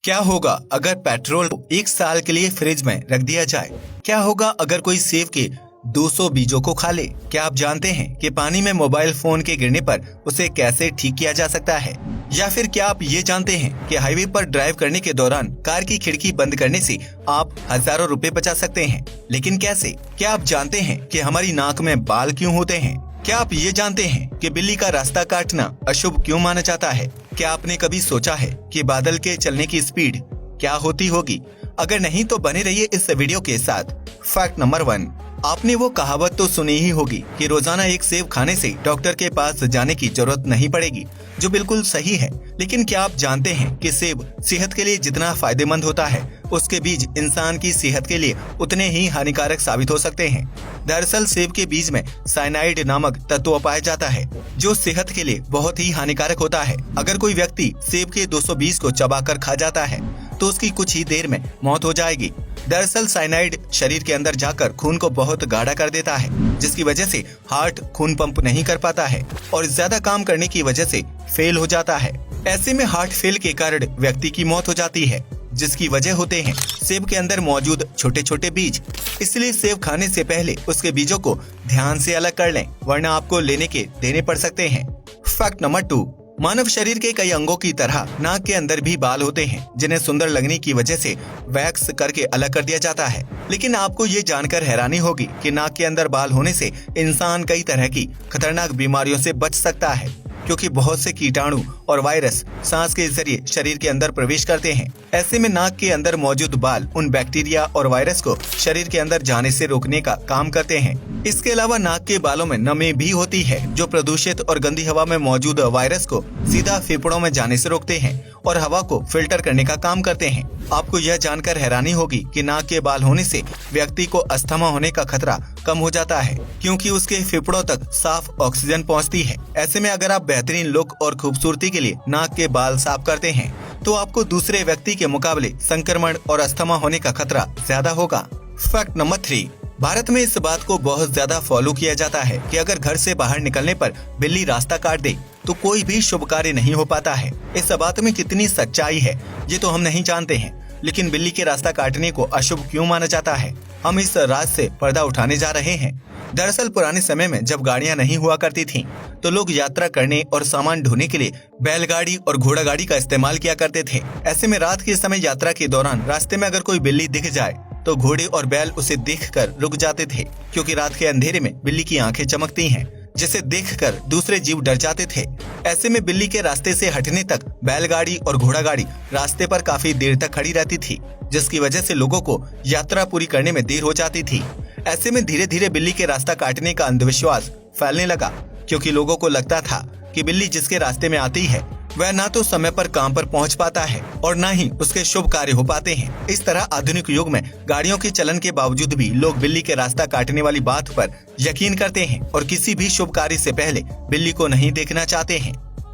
क्या होगा अगर पेट्रोल को एक साल के लिए फ्रिज में रख दिया जाए? क्या होगा अगर कोई सेब के 200 बीजों को खा ले? क्या आप जानते हैं कि पानी में मोबाइल फोन के गिरने पर उसे कैसे ठीक किया जा सकता है? या फिर क्या आप ये जानते हैं कि हाईवे पर ड्राइव करने के दौरान कार की खिड़की बंद करने से आप हजारों रुपए बचा सकते हैं? लेकिन कैसे? क्या आप जानते हैं कि हमारी नाक में बाल क्यों होते हैं? क्या आप ये जानते हैं कि बिल्ली का रास्ता काटना अशुभ क्यों माना जाता है? क्या आपने कभी सोचा है कि बादल के चलने की स्पीड क्या होती होगी? अगर नहीं तो बने रहिए इस वीडियो के साथ। फैक्ट नंबर 1, आपने वो कहावत तो सुनी ही होगी कि रोजाना एक सेब खाने से डॉक्टर के पास जाने की जरूरत नहीं पड़ेगी, जो बिल्कुल सही है। लेकिन क्या आप जानते हैं कि सेब सेहत के लिए जितना फायदेमंद होता है, उसके बीज इंसान की सेहत के लिए उतने ही हानिकारक साबित हो सकते हैं। दरअसल सेब के बीज में साइनाइड नामक तत्व पाया जाता है, जो सेहत के लिए बहुत ही हानिकारक होता है। अगर कोई व्यक्ति सेब के 220 को चबाकर खा जाता है तो उसकी कुछ ही देर में मौत हो जाएगी। दरअसल साइनाइड शरीर के अंदर जाकर खून को बहुत गाढ़ा कर देता है, जिसकी वजह से हार्ट खून पंप नहीं कर पाता है और ज्यादा काम करने की वजह से फेल हो जाता है। ऐसे में हार्ट फेल के कारण व्यक्ति की मौत हो जाती है, जिसकी वजह होते हैं सेब के अंदर मौजूद छोटे छोटे बीज। इसलिए सेब खाने से पहले उसके बीजों को ध्यान से अलग कर लें, वरना आपको लेने के देने पड़ सकते हैं। फैक्ट नंबर 2, मानव शरीर के कई अंगों की तरह नाक के अंदर भी बाल होते हैं, जिन्हें सुंदर लगने की वजह से वैक्स करके अलग कर दिया जाता है। लेकिन आपको ये जानकर हैरानी होगी कि नाक के अंदर बाल होने से इंसान कई तरह की खतरनाक बीमारियों से बच सकता है, क्योंकि बहुत से कीटाणु और वायरस सांस के जरिए शरीर के अंदर प्रवेश करते हैं। ऐसे में नाक के अंदर मौजूद बाल उन बैक्टीरिया और वायरस को शरीर के अंदर जाने से रोकने का काम करते हैं। इसके अलावा नाक के बालों में नमी भी होती है, जो प्रदूषित और गंदी हवा में मौजूद वायरस को सीधा फेफड़ों में जाने से रोकते हैं और हवा को फिल्टर करने का काम करते हैं। आपको यह जानकर हैरानी होगी कि नाक के बाल होने से व्यक्ति को अस्थमा होने का खतरा कम हो जाता है, क्योंकि उसके फेफड़ों तक साफ ऑक्सीजन पहुंचती है। ऐसे में अगर आप बेहतरीन लुक और खूबसूरती के लिए नाक के बाल साफ करते हैं, तो आपको दूसरे व्यक्ति के मुकाबले संक्रमण और अस्थमा होने का खतरा ज्यादा होगा। फैक्ट नंबर 3, भारत में इस बात को बहुत ज्यादा फॉलो किया जाता है कि अगर घर से बाहर निकलने पर बिल्ली रास्ता काट दे तो कोई भी शुभ कार्य नहीं हो पाता है। इस बात में कितनी सच्चाई है ये तो हम नहीं जानते हैं, लेकिन बिल्ली के रास्ता काटने को अशुभ क्यों माना जाता है, हम इस राज से पर्दा उठाने जा रहे हैं। दरअसल पुराने समय में जब गाड़ियां नहीं हुआ करती थीं, तो लोग यात्रा करने और सामान ढोने के लिए बैलगाड़ी और घोड़ा गाड़ी का इस्तेमाल किया करते थे। ऐसे में रात के समय यात्रा के दौरान रास्ते में अगर कोई बिल्ली दिख जाए तो घोड़े और बैल उसे देखकर रुक जाते थे, क्योंकि रात के अंधेरे में बिल्ली की आंखें चमकती हैं, जिसे देखकर दूसरे जीव डर जाते थे। ऐसे में बिल्ली के रास्ते से हटने तक बैलगाड़ी और घोड़ा गाड़ी रास्ते पर काफी देर तक खड़ी रहती थी, जिसकी वजह से लोगों को यात्रा पूरी करने में देर हो जाती थी। ऐसे में धीरे धीरे बिल्ली के रास्ता काटने का अंधविश्वास फैलने लगा, क्योंकि लोगों को लगता था कि बिल्ली जिसके रास्ते में आती है वह ना तो समय पर काम पर पहुंच पाता है और ना ही उसके शुभ कार्य हो पाते हैं। इस तरह आधुनिक युग में गाड़ियों के चलन के बावजूद भी लोग बिल्ली के रास्ता काटने वाली बात पर यकीन करते हैं और किसी भी शुभ कार्य से पहले बिल्ली को नहीं देखना चाहते हैं।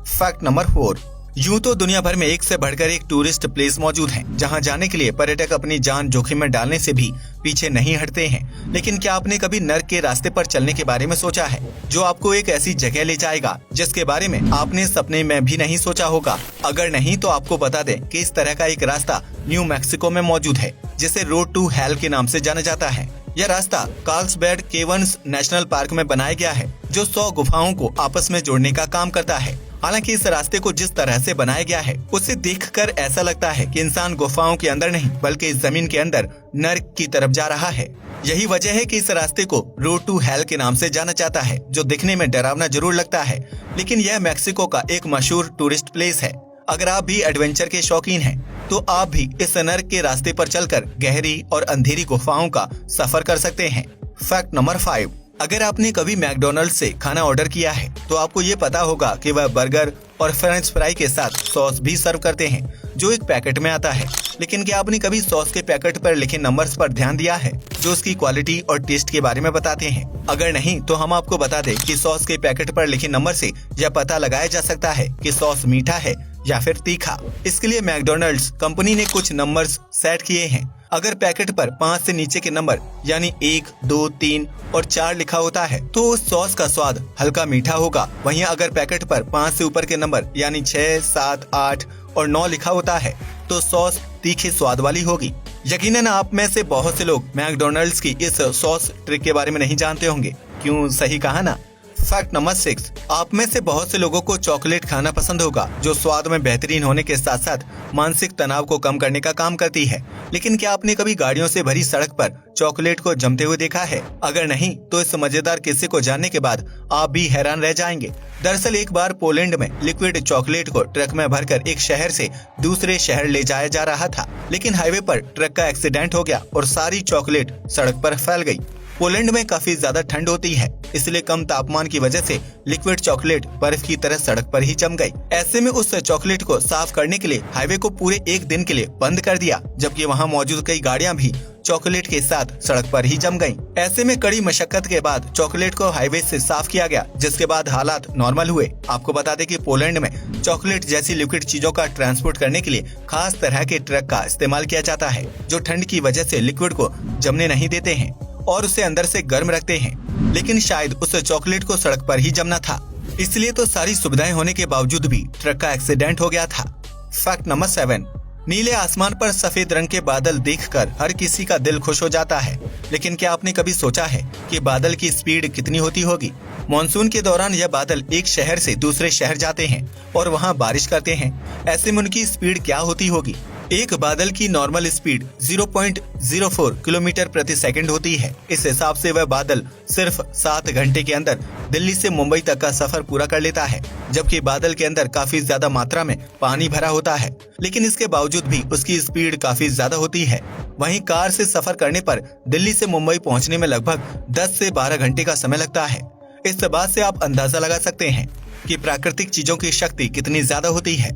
फैक्ट नंबर 4, यूं तो दुनिया भर में एक से बढ़कर एक टूरिस्ट प्लेस मौजूद हैं, जहां जाने के लिए पर्यटक अपनी जान जोखिम में डालने से भी पीछे नहीं हटते हैं। लेकिन क्या आपने कभी नर्क के रास्ते पर चलने के बारे में सोचा है, जो आपको एक ऐसी जगह ले जाएगा जिसके बारे में आपने सपने में भी नहीं सोचा होगा? अगर नहीं तो आपको बता दें कि इस तरह का एक रास्ता न्यू मैक्सिको में मौजूद है, जिसे रोड टू हेल के नाम से जाना जाता है। यह रास्ता कार्लसबैड केवर्न्स नेशनल पार्क में बनाया गया है, जो 100 गुफाओं को आपस में जोड़ने का काम करता है। हालांकि इस रास्ते को जिस तरह से बनाया गया है, उसे देखकर ऐसा लगता है कि इंसान गुफाओं के अंदर नहीं बल्कि इस जमीन के अंदर नर्क की तरफ जा रहा है। यही वजह है कि इस रास्ते को रोड टू हेल के नाम से जाना जाता है, जो दिखने में डरावना जरूर लगता है, लेकिन यह मैक्सिको का एक मशहूर टूरिस्ट प्लेस है। अगर आप भी एडवेंचर के शौकीन हैं, तो आप भी इस नर्क के रास्ते पर चलकर गहरी और अंधेरी गुफाओं का सफर कर सकते हैं। फैक्ट नंबर 5, अगर आपने कभी मैकडॉनल्ड्स से खाना ऑर्डर किया है तो आपको ये पता होगा कि वह बर्गर और फ्रेंच फ्राई के साथ सॉस भी सर्व करते हैं, जो एक पैकेट में आता है। लेकिन क्या आपने कभी सॉस के पैकेट पर लिखे नंबर्स पर ध्यान दिया है, जो उसकी क्वालिटी और टेस्ट के बारे में बताते हैं? अगर नहीं तो हम आपको बता दें कि सॉस के पैकेट पर लिखे नंबर से यह पता लगाया जा सकता है कि सॉस मीठा है या फिर तीखा। इसके लिए मैकडॉनल्ड्स कंपनी ने कुछ नंबर्स सेट किए हैं। अगर पैकेट पर 5 से नीचे के नंबर यानी 1, 2, 3 और 4 लिखा होता है तो उस सॉस का स्वाद हल्का मीठा होगा। वहीं अगर पैकेट पर 5 से ऊपर के नंबर यानी 6, 7, 8 और 9 लिखा होता है तो सॉस तीखे स्वाद वाली होगी। यकीनन आप में से बहुत से लोग मैकडॉनल्ड्स की इस सॉस ट्रिक के बारे में नहीं जानते होंगे। क्यों, सही कहा ना। फैक्ट नंबर 6, आप में से बहुत से लोगों को चॉकलेट खाना पसंद होगा, जो स्वाद में बेहतरीन होने के साथ साथ मानसिक तनाव को कम करने का काम करती है। लेकिन क्या आपने कभी गाड़ियों से भरी सड़क पर चॉकलेट को जमते हुए देखा है? अगर नहीं तो इस मजेदार किस्से को जानने के बाद आप भी हैरान रह जाएंगे। दरअसल एक बार पोलैंड में लिक्विड चॉकलेट को ट्रक में भरकर एक शहर से दूसरे शहर ले जाया जा रहा था, लेकिन हाईवे पर ट्रक का एक्सीडेंट हो गया और सारी चॉकलेट सड़क पर फैल गई। पोलैंड में काफी ज्यादा ठंड होती है, इसलिए कम तापमान की वजह से लिक्विड चॉकलेट बर्फ की तरह सड़क पर ही जम गई। ऐसे में उस चॉकलेट को साफ करने के लिए हाईवे को पूरे एक दिन के लिए बंद कर दिया, जबकि वहां मौजूद कई गाड़ियां भी चॉकलेट के साथ सड़क पर ही जम गईं। ऐसे में कड़ी मशक्कत के बाद चॉकलेट को हाईवे से साफ किया गया, जिसके बाद हालात नॉर्मल हुए। आपको बता दें कि पोलैंड में चॉकलेट जैसी लिक्विड चीजों का ट्रांसपोर्ट करने के लिए खास तरह के ट्रक का इस्तेमाल किया जाता है, जो ठंड की वजह से लिक्विड को जमने नहीं देते हैं और उसे अंदर से गर्म रखते हैं। लेकिन शायद उस चॉकलेट को सड़क पर ही जमना था, इसलिए तो सारी सुविधाएं होने के बावजूद भी ट्रक का एक्सीडेंट हो गया था। फैक्ट नंबर 7, नीले आसमान पर सफेद रंग के बादल देखकर हर किसी का दिल खुश हो जाता है। लेकिन क्या आपने कभी सोचा है कि बादल की स्पीड कितनी होती होगी? मॉनसून के दौरान यह बादल एक शहर से दूसरे शहर जाते हैं और वहां बारिश करते हैं। ऐसे में उनकी स्पीड क्या होती होगी? एक बादल की नॉर्मल स्पीड 0.04 किलोमीटर प्रति सेकंड होती है। इस हिसाब से वह बादल सिर्फ 7 घंटे के अंदर दिल्ली से मुंबई तक का सफर पूरा कर लेता है, जबकि बादल के अंदर काफी ज्यादा मात्रा में पानी भरा होता है, लेकिन इसके बावजूद भी उसकी स्पीड काफी ज्यादा होती है। वहीं कार से सफर करने पर दिल्ली से मुंबई पहुंचने में लगभग 10 से 12 घंटे का समय लगता है। इस बात से आप अंदाजा लगा सकते हैं कि प्राकृतिक चीजों की शक्ति कितनी ज्यादा होती है।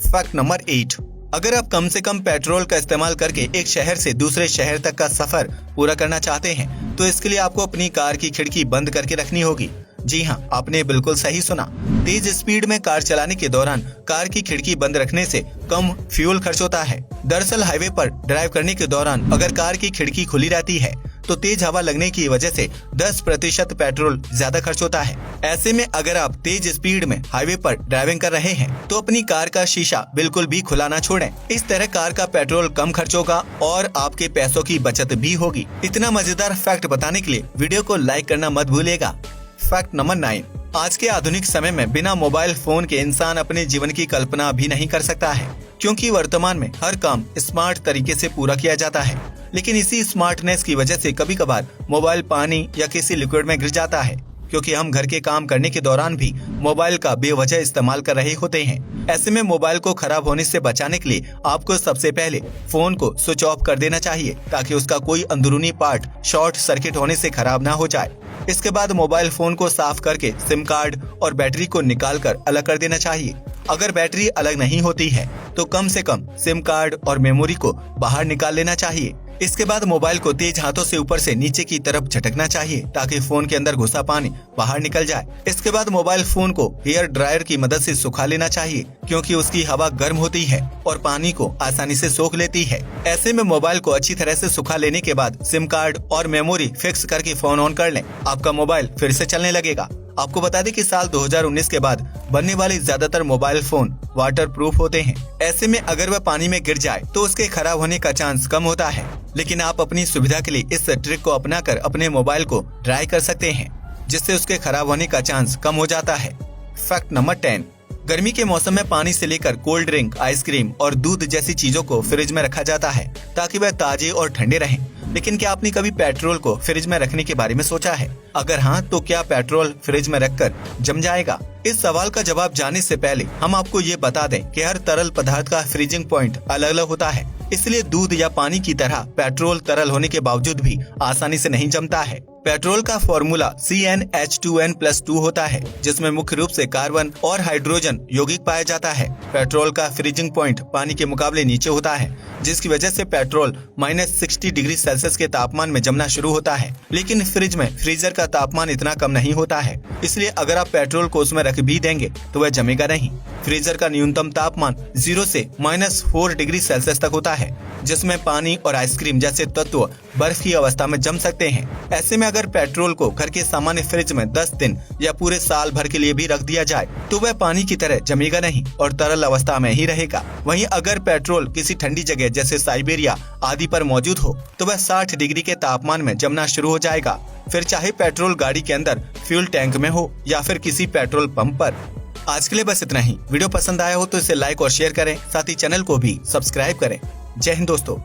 फैक्ट नंबर 8, अगर आप कम से कम पेट्रोल का इस्तेमाल करके एक शहर से दूसरे शहर तक का सफर पूरा करना चाहते हैं, तो इसके लिए आपको अपनी कार की खिड़की बंद करके रखनी होगी। जी हाँ, आपने बिल्कुल सही सुना। तेज स्पीड में कार चलाने के दौरान कार की खिड़की बंद रखने से कम फ्यूल खर्च होता है। दरअसल हाईवे पर ड्राइव करने के दौरान अगर कार की खिड़की खुली रहती है तो तेज हवा लगने की वजह से 10% पेट्रोल ज्यादा खर्च होता है। ऐसे में अगर आप तेज स्पीड में हाईवे पर ड्राइविंग कर रहे हैं तो अपनी कार का शीशा बिल्कुल भी खुला ना छोड़ें। इस तरह कार का पेट्रोल कम खर्च होगा और आपके पैसों की बचत भी होगी। इतना मजेदार फैक्ट बताने के लिए वीडियो को लाइक करना मत भूलिएगा। फैक्ट नंबर 9, आज के आधुनिक समय में बिना मोबाइल फोन के इंसान अपने जीवन की कल्पना भी नहीं कर सकता है, क्योंकि वर्तमान में हर काम स्मार्ट तरीके से पूरा किया जाता है। लेकिन इसी स्मार्टनेस की वजह से कभी कभार मोबाइल पानी या किसी लिक्विड में गिर जाता है, क्योंकि हम घर के काम करने के दौरान भी मोबाइल का बेवजह इस्तेमाल कर रहे होते हैं। ऐसे में मोबाइल को खराब होने से बचाने के लिए आपको सबसे पहले फोन को स्विच ऑफ कर देना चाहिए, ताकि उसका कोई अंदरूनी पार्ट शॉर्ट सर्किट होने से खराब ना हो जाए। इसके बाद मोबाइल फोन को साफ करके सिम कार्ड और बैटरी को निकाल कर अलग कर देना चाहिए। अगर बैटरी अलग नहीं होती है तो कम से कम सिम कार्ड और मेमोरी को बाहर निकाल लेना चाहिए। इसके बाद मोबाइल को तेज हाथों से ऊपर से नीचे की तरफ झटकना चाहिए, ताकि फोन के अंदर घुसा पानी बाहर निकल जाए। इसके बाद मोबाइल फोन को हेयर ड्रायर की मदद से सुखा लेना चाहिए, क्योंकि उसकी हवा गर्म होती है और पानी को आसानी से सोख लेती है। ऐसे में मोबाइल को अच्छी तरह से सुखा लेने के बाद सिम कार्ड और मेमोरी फिक्स करके फोन ऑन कर लें। आपका मोबाइल फिर से चलने लगेगा। आपको बता दें कि साल 2019 के बाद बनने वाले ज्यादातर मोबाइल फोन वाटर प्रूफ होते हैं। ऐसे में अगर वह पानी में गिर जाए तो उसके खराब होने का चांस कम होता है। लेकिन आप अपनी सुविधा के लिए इस ट्रिक को अपनाकर अपने मोबाइल को ड्राई कर सकते हैं, जिससे उसके खराब होने का चांस कम हो जाता है। फैक्ट नंबर 10, गर्मी के मौसम में पानी से लेकर कोल्ड ड्रिंक, आइसक्रीम और दूध जैसी चीजों को फ्रिज में रखा जाता है, ताकि वह ताजे और ठंडे रहें। लेकिन क्या आपने कभी पेट्रोल को फ्रिज में रखने के बारे में सोचा है? अगर हाँ, तो क्या पेट्रोल फ्रिज में रखकर जम जाएगा? इस सवाल का जवाब जानने से पहले हम आपको ये बता दें कि हर तरल पदार्थ का फ्रीजिंग पॉइंट अलग अलग होता है, इसलिए दूध या पानी की तरह पेट्रोल तरल होने के बावजूद भी आसानी से नहीं जमता है। पेट्रोल का फॉर्मूला CnH2n+2 होता है, जिसमें मुख्य रूप से कार्बन और हाइड्रोजन यौगिक पाया जाता है। पेट्रोल का फ्रीजिंग पॉइंट पानी के मुकाबले नीचे होता है, जिसकी वजह से पेट्रोल -60 डिग्री सेल्सियस के तापमान में जमना शुरू होता है। लेकिन फ्रिज में फ्रीजर का तापमान इतना कम नहीं होता है, इसलिए अगर आप पेट्रोल को उसमें रख भी देंगे तो वह जमेगा नहीं। फ्रीजर का न्यूनतम तापमान 0 से -4 डिग्री सेल्सियस तक होता है, जिसमें पानी और आइसक्रीम जैसे तत्व बर्फ की अवस्था में जम सकते हैं। ऐसे में अगर पेट्रोल को घर के सामान्य फ्रिज में 10 दिन या पूरे साल भर के लिए भी रख दिया जाए तो वह पानी की तरह जमेगा नहीं और तरल अवस्था में ही रहेगा। वहीं अगर पेट्रोल किसी ठंडी जगह जैसे साइबेरिया आदि पर मौजूद हो तो वह 60 डिग्री के तापमान में जमना शुरू हो जाएगा, फिर चाहे पेट्रोल गाड़ी के अंदर फ्यूल टैंक में हो या फिर किसी पेट्रोल पंप पर। आज के लिए बस इतना ही। वीडियो पसंद आया हो तो इसे लाइक और शेयर करें, साथ ही चैनल को भी सब्सक्राइब करें। जय हिंद दोस्तों।